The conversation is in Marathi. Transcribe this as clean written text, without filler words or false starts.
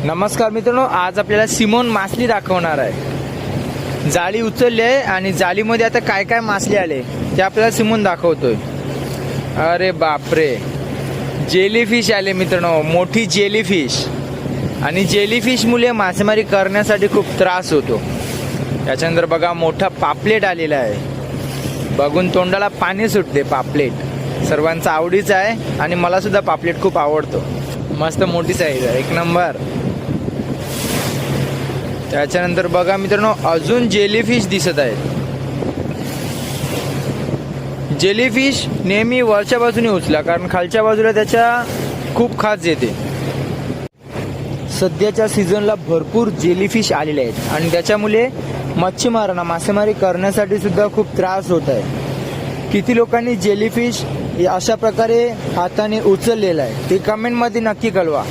नमस्कार मित्रांनो, आज आपल्याला सिमोन मासली दाखवणार आहे। जाळी उचलली आहे आणि जाळीमध्ये आता काय काय मासले आले ते आपल्याला सिमोन दाखवतोय। अरे बापरे, जेलीफिश आले मित्रांनो, मोठी जेलीफिश। आणि जेलीफिश मुळे मासेमारी करण्यासाठी खूप त्रास होतो। त्याच्यानंतर बघा मोठा पापलेट आलेला आहे, बघून तोंडाला पाणी सुटते। पापलेट सर्वांचा आवडीचा आहे आणि मला सुद्धा पापलेट खूप आवडतो। मस्त मोठी साईज आहे, एक नंबर। त्याच्यानंतर बघा मित्रांनो, अजून जेलीफिश दिसत आहेत। जेलीफिश नेहमी वरच्या बाजूने उचला, कारण खालच्या बाजूला त्याच्या खूप खाज येते। सध्याच्या सीझनला भरपूर जेलीफिश आलेले आहेत आणि त्याच्यामुळे मच्छीमारांना मासेमारी करण्यासाठी सुद्धा खूप त्रास होत आहे। किती लोकांनी जेलीफिश अशा प्रकारे हाताने उचललेला आहे ते कमेंटमध्ये नक्की कळवा।